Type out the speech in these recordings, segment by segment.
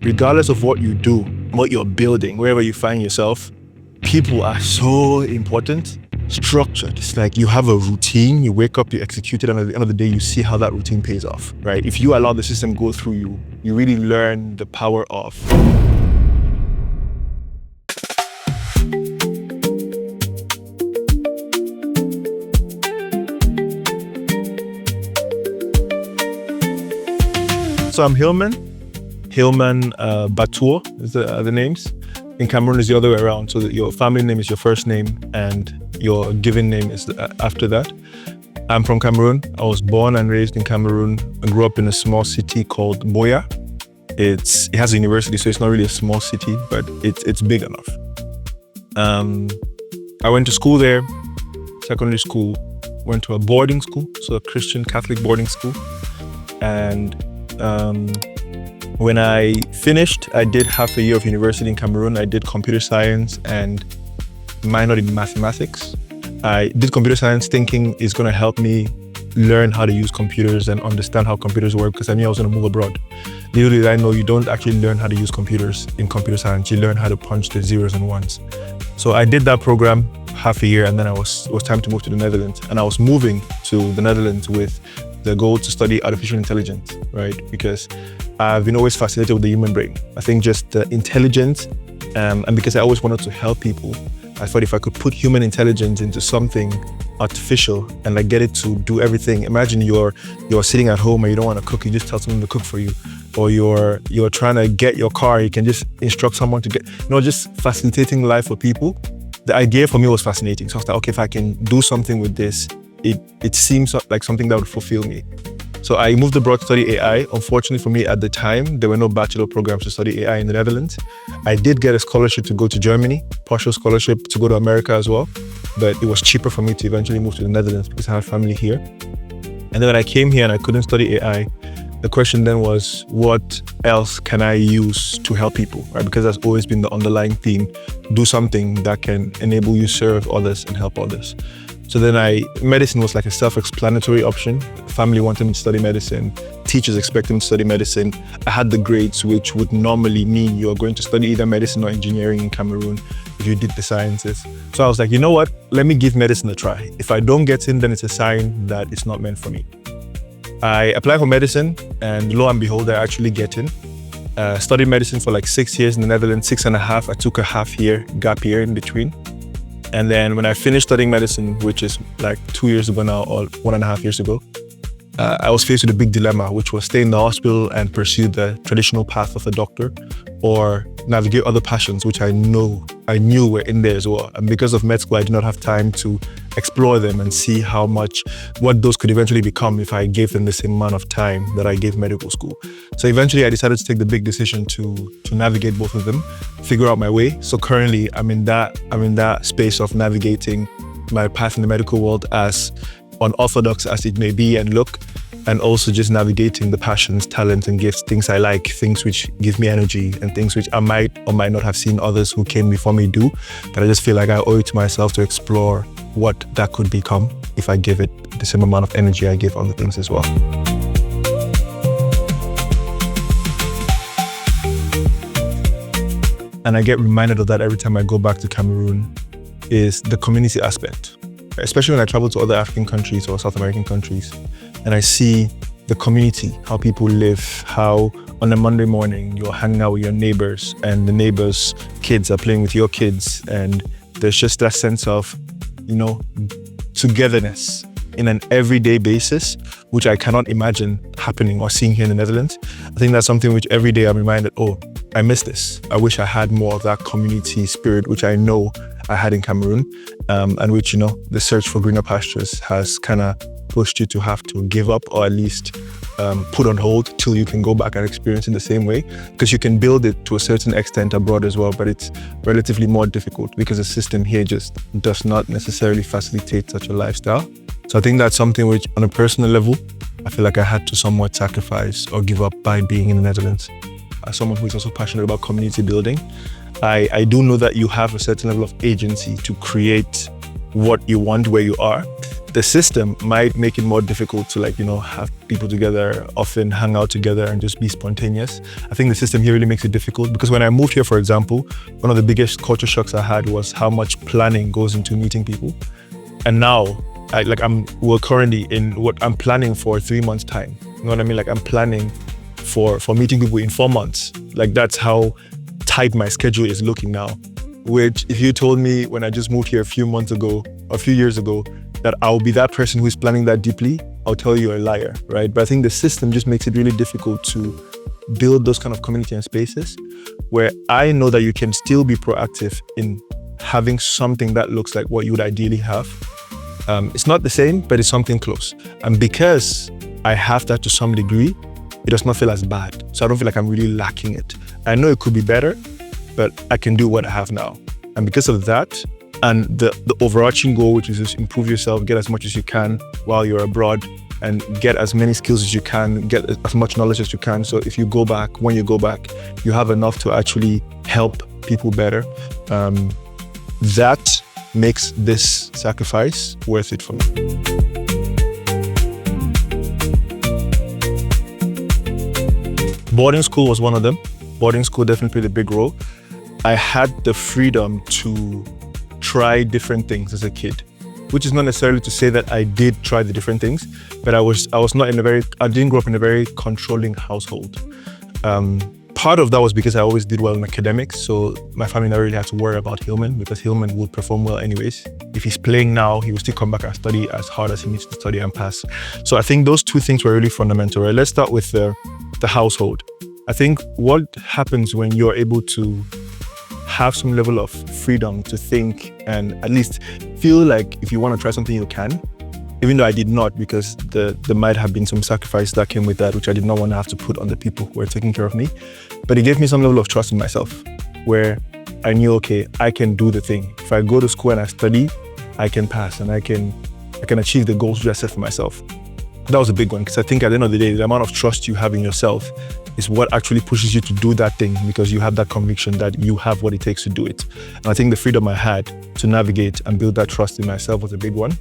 regardless of what you do, what you're building, wherever you find yourself, people are so important. Structured. It's like you have a routine, you wake up, you execute it, and at the end of the day, you see how that routine pays off, right? If you allow the system go through you, you really learn the power of. So I'm Hillman, Batuo is the names. In Cameroon is the other way around. So that your family name is your first name and your given name is after that. I'm from Cameroon. I was born and raised in Cameroon. I grew up in a small city called Buea. It has a university, so it's not really a small city, but it's big enough. I went to school there, secondary school, went to a boarding school, so a Christian Catholic boarding school. And when I finished, I did half a year of university in Cameroon. I did computer science and minored in mathematics. I did computer science thinking it's going to help me learn how to use computers and understand how computers work, because I knew I was going to move abroad. Little did I know you don't actually learn how to use computers in computer science. You learn how to punch the zeros and ones. So I did that program half a year, and then it was time to move to the Netherlands. And I was moving to the Netherlands with the goal to study artificial intelligence, right? Because I've been always fascinated with the human brain. I think just the intelligence, and because I always wanted to help people, I thought if I could put human intelligence into something artificial and like get it to do everything. Imagine you're sitting at home and you don't want to cook, you just tell someone to cook for you. Or you're trying to get your car, you can just instruct someone to get, just facilitating life for people. The idea for me was fascinating. So I was like, okay, if I can do something with this, it seems like something that would fulfill me. So I moved abroad to study AI. Unfortunately for me at the time, there were no bachelor programs to study AI in the Netherlands. I did get a scholarship to go to Germany, partial scholarship to go to America as well. But it was cheaper for me to eventually move to the Netherlands because I had family here. And then when I came here and I couldn't study AI, the question then was, what else can I use to help people, right? Because that's always been the underlying theme. Do something that can enable you serve others and help others. So then medicine was like a self-explanatory option. Family wanted me to study medicine. Teachers expected me to study medicine. I had the grades, which would normally mean you're going to study either medicine or engineering in Cameroon if you did the sciences. So I was like, you know what? Let me give medicine a try. If I don't get in, then it's a sign that it's not meant for me. I applied for medicine, and lo and behold, I actually get in. Studied medicine for like 6 years in the Netherlands, 6.5. I took a half year gap year in between. And then when I finished studying medicine, which is like 2 years ago now, or 1.5 years ago, I was faced with a big dilemma, which was stay in the hospital and pursue the traditional path of a doctor, or navigate other passions, which I knew were in there as well. And because of med school, I did not have time to explore them and see what those could eventually become if I gave them the same amount of time that I gave medical school. So eventually I decided to take the big decision to navigate both of them, figure out my way. So currently I'm in that space of navigating my path in the medical world, as unorthodox as it may be and look, and also just navigating the passions, talents, and gifts, things I like, things which give me energy, and things which I might or might not have seen others who came before me do, that I just feel like I owe it to myself to explore what that could become if I give it the same amount of energy I give other things as well. And I get reminded of that every time I go back to Cameroon, is the community aspect. Especially when I travel to other African countries or South American countries, and I see the community, how people live, how on a Monday morning you're hanging out with your neighbors and the neighbors' kids are playing with your kids, and there's just that sense of, togetherness in an everyday basis, which I cannot imagine happening or seeing here in the Netherlands. I think that's something which every day I'm reminded, I miss this. I wish I had more of that community spirit, which I know I had in Cameroon, and which, the search for greener pastures has kind of pushed you to have to give up, or at least put on hold till you can go back and experience it the same way. Because you can build it to a certain extent abroad as well, but it's relatively more difficult because the system here just does not necessarily facilitate such a lifestyle. So I think that's something which, on a personal level, I feel like I had to somewhat sacrifice or give up by being in the Netherlands. As someone who is also passionate about community building, I do know that you have a certain level of agency to create what you want where you are. the system might make it more difficult to have people together, often hang out together and just be spontaneous. I think the system here really makes it difficult because when I moved here, for example, one of the biggest culture shocks I had was how much planning goes into meeting people. And now we're currently in what I'm planning for 3 months time. You know what I mean? Like I'm planning for meeting people in 4 months. Like that's how tight my schedule is looking now. Which if you told me when I just moved here a few years ago, that I'll be that person who's planning that deeply, I'll tell you you're a liar, right? But I think the system just makes it really difficult to build those kind of community and spaces where I know that you can still be proactive in having something that looks like what you would ideally have. It's not the same, but it's something close. And because I have that to some degree, it does not feel as bad. So I don't feel like I'm really lacking it. I know it could be better, but I can do what I have now. And because of that, and the overarching goal, which is just improve yourself, get as much as you can while you're abroad, and get as many skills as you can, get as much knowledge as you can. So if you go back, when you go back, you have enough to actually help people better. That makes this sacrifice worth it for me. Boarding school was one of them. Boarding school definitely played a big role. I had the freedom to try different things as a kid, which is not necessarily to say that I did try the different things, but I didn't grow up in a very controlling household. Part of that was because I always did well in academics, so my family never really had to worry about Hillman because Hillman would perform well anyways. If he's playing now, he will still come back and study as hard as he needs to study and pass. So I think those two things were really fundamental, right? Let's start with the household. I think what happens when you're able to have some level of freedom to think and at least feel like if you want to try something, you can. Even though I did not, because there might have been some sacrifice that came with that, which I did not want to have to put on the people who were taking care of me. But it gave me some level of trust in myself where I knew, okay, I can do the thing. If I go to school and I study, I can pass and I can achieve the goals which I set for myself. That was a big one because I think at the end of the day, the amount of trust you have in yourself is what actually pushes you to do that thing because you have that conviction that you have what it takes to do it. And I think the freedom I had to navigate and build that trust in myself was a big one.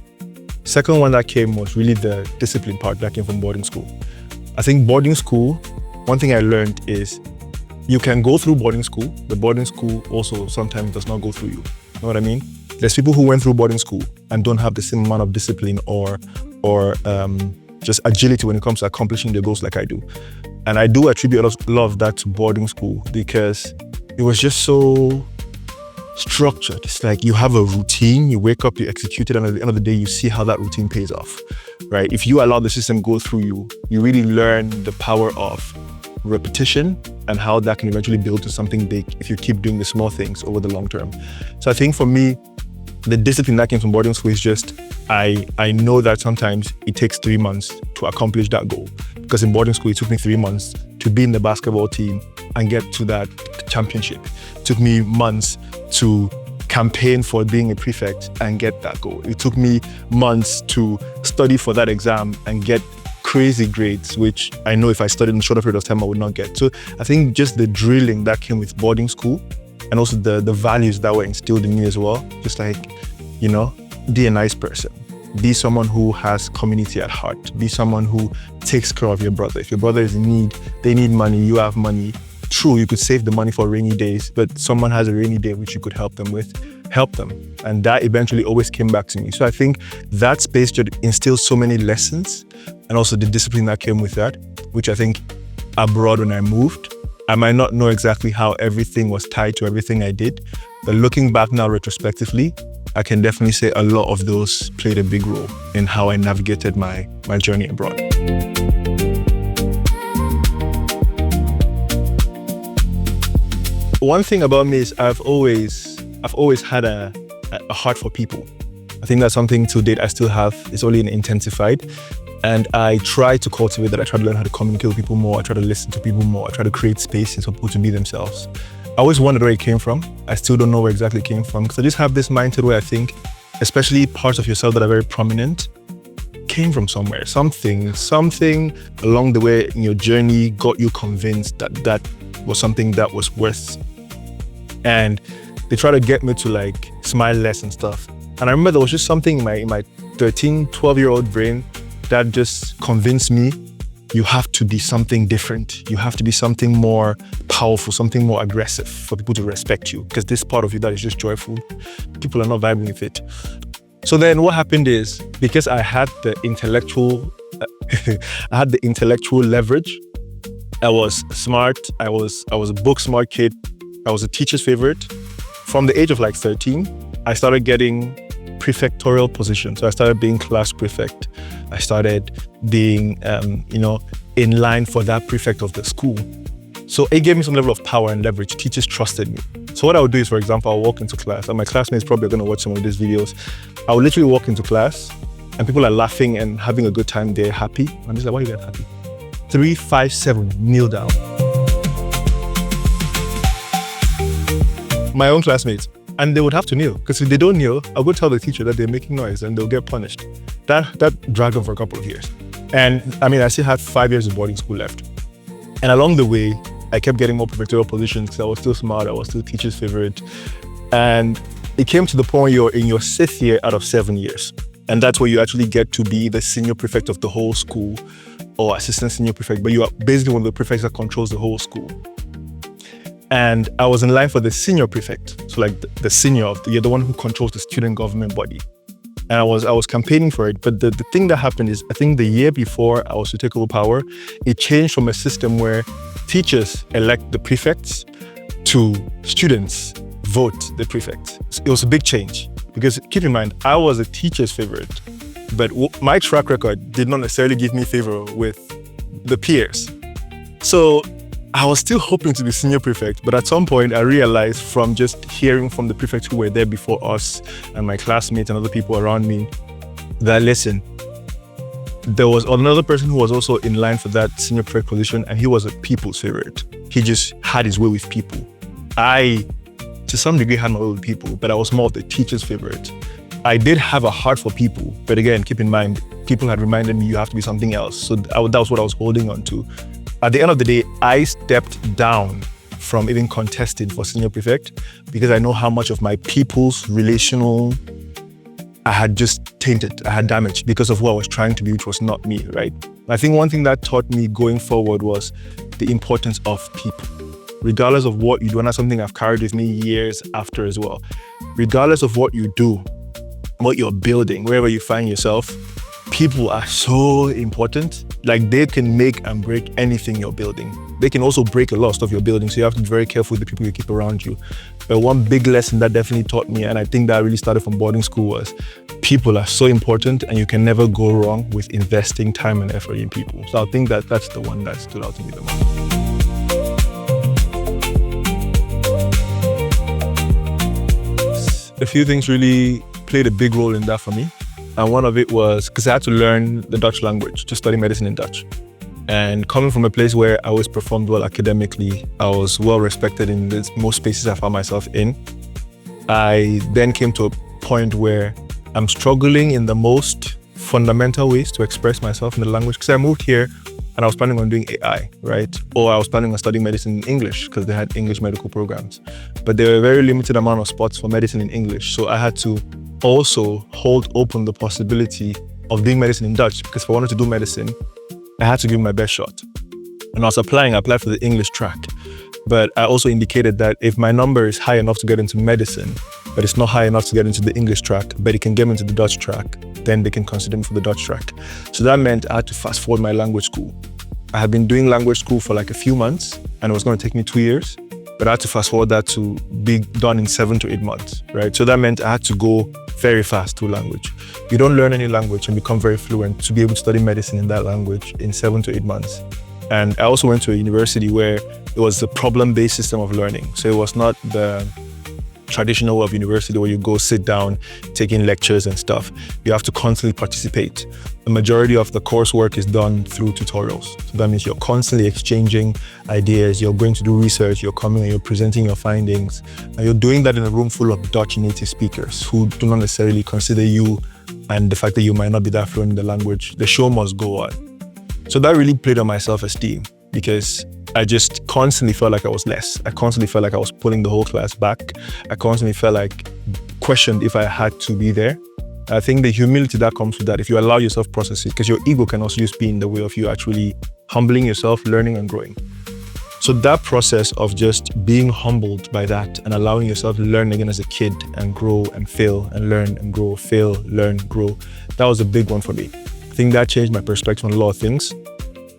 Second one that came was really the discipline part that came from boarding school. I think boarding school, one thing I learned is you can go through boarding school, but boarding school also sometimes does not go through you. You know what I mean? There's people who went through boarding school and don't have the same amount of discipline or just agility when it comes to accomplishing their goals like I do. And I do attribute a lot of that to boarding school because it was just so structured. It's like you have a routine, you wake up, you execute it, and at the end of the day, you see how that routine pays off, right? If you allow the system go through you, you really learn the power of repetition and how that can eventually build to something big if you keep doing the small things over the long term. So I think for me, the discipline that came from boarding school is just, I know that sometimes it takes 3 months to accomplish that goal. Because in boarding school, it took me 3 months to be in the basketball team and get to that championship. It took me months to campaign for being a prefect and get that goal. It took me months to study for that exam and get crazy grades, which I know if I studied in a shorter period of time, I would not get. So I think just the drilling that came with boarding school and also the values that were instilled in me as well, just like, be a nice person. Be someone who has community at heart. Be someone who takes care of your brother. If your brother is in need, they need money, you have money. True, you could save the money for rainy days, but someone has a rainy day which you could help them with, help them. And that eventually always came back to me. So I think that space just instilled so many lessons and also the discipline that came with that, which I think abroad when I moved, I might not know exactly how everything was tied to everything I did, but looking back now retrospectively, I can definitely say a lot of those played a big role in how I navigated my journey abroad. One thing about me is I've always had a heart for people. I think that's something to date I still have. It's only intensified. And I try to cultivate that. I try to learn how to communicate with people more. I try to listen to people more. I try to create spaces for people to be themselves. I always wondered where it came from. I still don't know where exactly it came from because I just have this mindset where I think, especially parts of yourself that are very prominent, came from somewhere. Something along the way in your journey got you convinced that was something that was worth. And they try to get me to like smile less and stuff. And I remember there was just something in my 13, 12-year-old brain that just convinced me you have to be something different. You have to be something more powerful, something more aggressive for people to respect you. Because this part of you that is just joyful, people are not vibing with it. So then what happened is, because I had the intellectual, leverage. I was smart. I was a book smart kid. I was a teacher's favorite. From the age of like 13, I started getting prefectorial positions. So I started being class prefect. I started being, in line for that prefect of the school. So it gave me some level of power and leverage. Teachers trusted me. So what I would do is, for example, I'll walk into class, and my classmates probably are going to watch some of these videos. I would literally walk into class, and people are laughing and having a good time. They're happy. I'm just like, why are you guys happy? 3, 5, 7, kneel down. My own classmates. And they would have to kneel, because if they don't kneel, I'll go tell the teacher that they're making noise and they'll get punished. That dragged on for a couple of years. And I still had 5 years of boarding school left. And along the way, I kept getting more prefectorial positions because I was still smart, I was still teacher's favorite. And it came to the point you're in your 6th year out of 7 years. And that's where you actually get to be the senior prefect of the whole school, or assistant senior prefect, but you are basically one of the prefects that controls the whole school. And I was in line for the senior prefect. So like the senior, you're the one who controls the student government body. And I was campaigning for it. But the thing that happened is, I think the year before I was to take over power, it changed from a system where teachers elect the prefects to students vote the prefects. It was a big change, because keep in mind, I was a teacher's favorite, but my track record did not necessarily give me favor with the peers. So I was still hoping to be senior prefect, but at some point I realized from just hearing from the prefects who were there before us and my classmates and other people around me that, listen, there was another person who was also in line for that senior prefect position, and he was a people's favorite. He just had his way with people. I, to some degree, had my way with people, but I was more of the teacher's favorite. I did have a heart for people, but again, keep in mind, people had reminded me you have to be something else. So that was what I was holding on to. At the end of the day, I stepped down from even contesting for senior prefect because I know how much of my people's relational I had just tainted, I had damaged because of who I was trying to be, which was not me, right? I think one thing that taught me going forward was the importance of people. Regardless of what you do, and that's something I've carried with me years after as well. Regardless of what you do, what you're building, wherever you find yourself, people are so important. Like, they can make and break anything you're building. They can also break a lot of stuff you're building, so you have to be very careful with the people you keep around you. But one big lesson that definitely taught me, and I think that really started from boarding school, was people are so important, and you can never go wrong with investing time and effort in people. So I think that that's the one that stood out to me the most. A few things really played a big role in that for me. And one of it was because I had to learn the Dutch language to study medicine in Dutch. And coming from a place where I always performed well academically, I was well respected in most spaces I found myself in. I then came to a point where I'm struggling in the most fundamental ways to express myself in the language. Because I moved here and I was planning on doing AI, right? Or I was planning on studying medicine in English because they had English medical programs. But there were a very limited amount of spots for medicine in English. So I had to also hold open the possibility of doing medicine in Dutch, because if I wanted to do medicine, I had to give my best shot. And I was applying, I applied for the English track. But I also indicated that if my number is high enough to get into medicine, but it's not high enough to get into the English track, but it can get me into the Dutch track, then they can consider me for the Dutch track. So that meant I had to fast forward my language school. I had been doing language school for like a few months, and it was going to take me 2 years. But I had to fast forward that to be done in 7 to 8 months, right? So that meant I had to go very fast to language. You don't learn any language and become very fluent to be able to study medicine in that language in 7 to 8 months. And I also went to a university where it was a problem-based system of learning. So it was not the traditional way of university where you go sit down, taking lectures and stuff. You have to constantly participate. The majority of the coursework is done through tutorials. So that means you're constantly exchanging ideas, you're going to do research, you're coming and you're presenting your findings. And you're doing that in a room full of Dutch native speakers who do not necessarily consider you and the fact that you might not be that fluent in the language. The show must go on. So that really played on my self-esteem because I just constantly felt like I was less. I constantly felt like I was pulling the whole class back. I constantly felt like questioned if I had to be there. I think the humility that comes with that, if you allow yourself process it, because your ego can also just be in the way of you actually humbling yourself, learning and growing. So that process of just being humbled by that and allowing yourself to learn again as a kid and grow and fail and learn and grow, fail, learn, grow, that was a big one for me. I think that changed my perspective on a lot of things.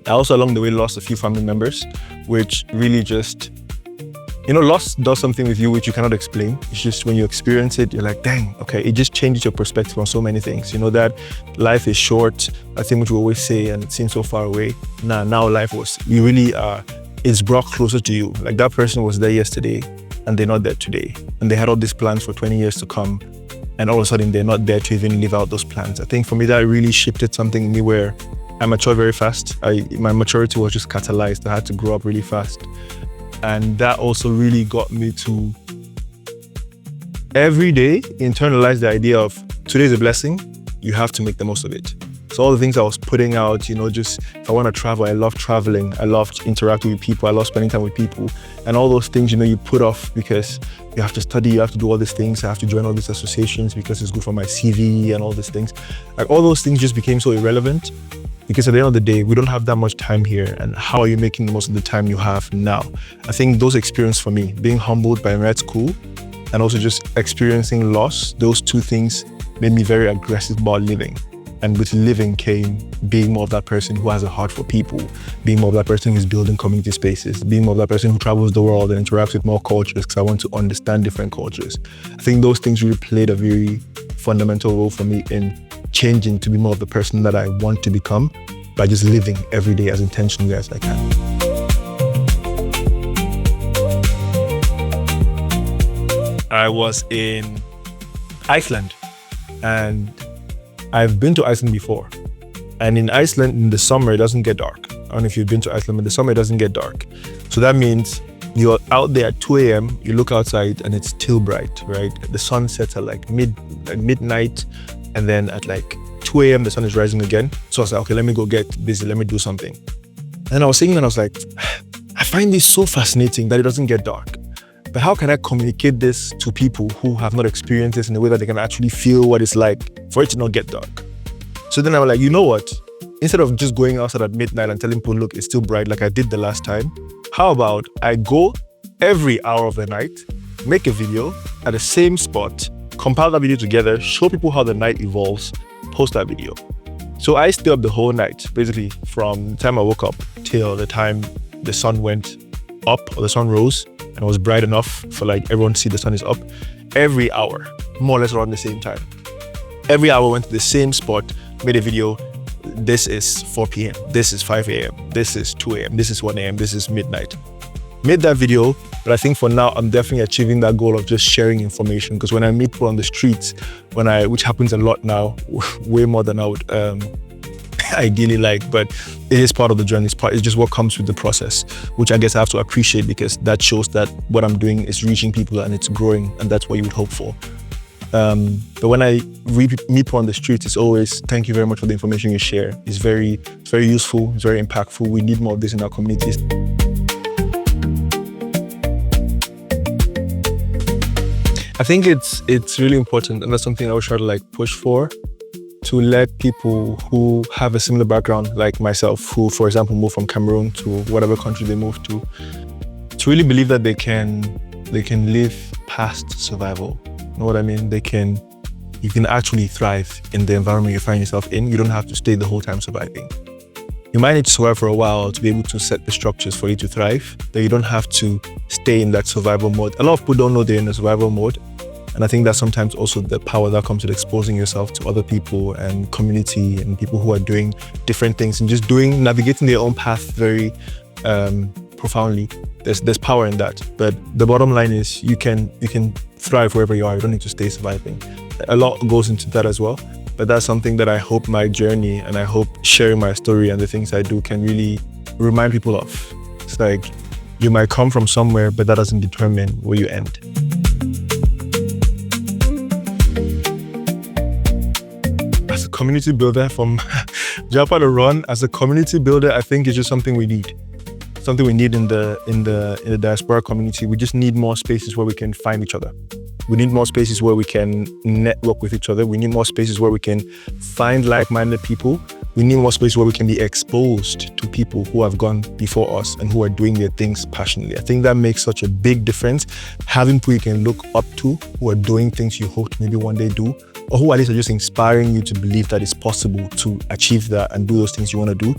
I also along the way lost a few family members, which really just, loss does something with you which you cannot explain. It's just when you experience it, you're like, dang, okay, it just changes your perspective on so many things. That life is short, I think which we always say, and it seems so far away. Now life you really are, it's brought closer to you. Like that person was there yesterday and they're not there today. And they had all these plans for 20 years to come. And all of a sudden they're not there to even live out those plans. I think for me, that really shifted something in me where I matured very fast. My maturity was just catalyzed. I had to grow up really fast. And that also really got me to every day internalize the idea of today's a blessing, you have to make the most of it. So all the things I was putting out, just if I want to travel, I love traveling, I love interacting with people, I love spending time with people. And all those things, you put off because you have to study, you have to do all these things, I have to join all these associations because it's good for my CV and all these things. Like all those things just became so irrelevant because at the end of the day, we don't have that much time here. And how are you making the most of the time you have now? I think those experiences for me, being humbled by med school and also just experiencing loss, those two things made me very aggressive about living. And with living came being more of that person who has a heart for people, being more of that person who's building community spaces, being more of that person who travels the world and interacts with more cultures because I want to understand different cultures. I think those things really played a very fundamental role for me in changing to be more of the person that I want to become by just living every day as intentionally as I can. I was in Iceland and I've been to Iceland before. And in Iceland, in the summer, it doesn't get dark. I don't know if you've been to Iceland, but in the summer, it doesn't get dark. So that means you're out there at 2 a.m., you look outside and it's still bright, right? The sun sets at like midnight. And then at like 2 a.m., the sun is rising again. So I was like, okay, let me go get busy. Let me do something. And I was thinking and I was like, I find this so fascinating that it doesn't get dark. But how can I communicate this to people who have not experienced this in a way that they can actually feel what it's like for it to not get dark? So then I was like, you know what? Instead of just going outside at midnight and telling people, look, it's still bright like I did the last time, how about I go every hour of the night, make a video at the same spot, compile that video together, show people how the night evolves, post that video. So I stayed up the whole night, basically from the time I woke up till the time the sun went up or the sun rose. And it was bright enough for like everyone to see the sun is up. Every hour, more or less around the same time. Every hour went to the same spot, made a video. This is 4 p.m. This is 5 a.m. This is 2 a.m. This is 1 a.m. This is midnight. Made that video, but I think for now, I'm definitely achieving that goal of just sharing information because when I meet people on the streets, which happens a lot now, way more than I would ideally like, but it is part of the journey. It's just what comes with the process, which I guess I have to appreciate because that shows that what I'm doing is reaching people and it's growing, and that's what you would hope for. But when I meet people on the streets, it's always, thank you very much for the information you share. It's very useful, it's very impactful. We need more of this in our communities. I think it's really important, and that's something I would try to push for, to let people who have a similar background like myself, who, for example, moved from Cameroon to whatever country they moved to really believe that they can live past survival. You know what I mean? You can actually thrive in the environment you find yourself in. You don't have to stay the whole time surviving. You might need to survive for a while to be able to set the structures for you to thrive, but you don't have to stay in that survival mode. A lot of people don't know they're in a survival mode. And I think that's sometimes also the power that comes with exposing yourself to other people and community and people who are doing different things and just navigating their own path very profoundly. There's power in that. But the bottom line is you can thrive wherever you are. You don't need to stay surviving. A lot goes into that as well. But that's something that I hope my journey and I hope sharing my story and the things I do can really remind people of. It's like you might come from somewhere, but that doesn't determine where you end. As a community builder from JAPA.RUN, as a community builder, I think it's just something we need. Something we need in the diaspora community. We just need more spaces where we can find each other. We need more spaces where we can network with each other. We need more spaces where we can find like-minded people. We need more spaces where we can be exposed to people who have gone before us and who are doing their things passionately. I think that makes such a big difference. Having people you can look up to who are doing things you hope to maybe one day do, or who at least are just inspiring you to believe that it's possible to achieve that and do those things you want to do.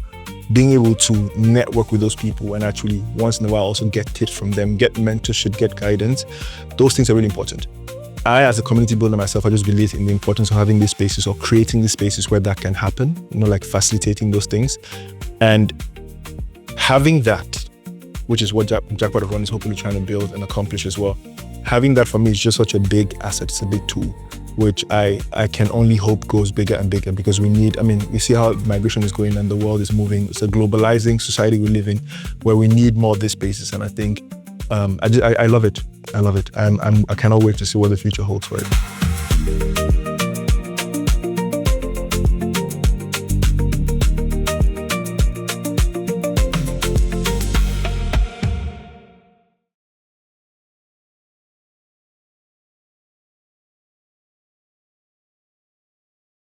Being able to network with those people and actually once in a while also get tips from them, get mentorship, get guidance, those things are really important. I, as a community builder myself, I just believe in the importance of having these spaces or creating these spaces where that can happen, like facilitating those things. And having that, which is what JAPA.RUN is hopefully trying to build and accomplish as well. Having that for me is just such a big asset, it's a big tool, which I can only hope goes bigger and bigger, because we see how migration is going and the world is moving. It's a globalizing society we live in where we need more of these spaces. And I think, I love it. I love it. I cannot wait to see what the future holds for it.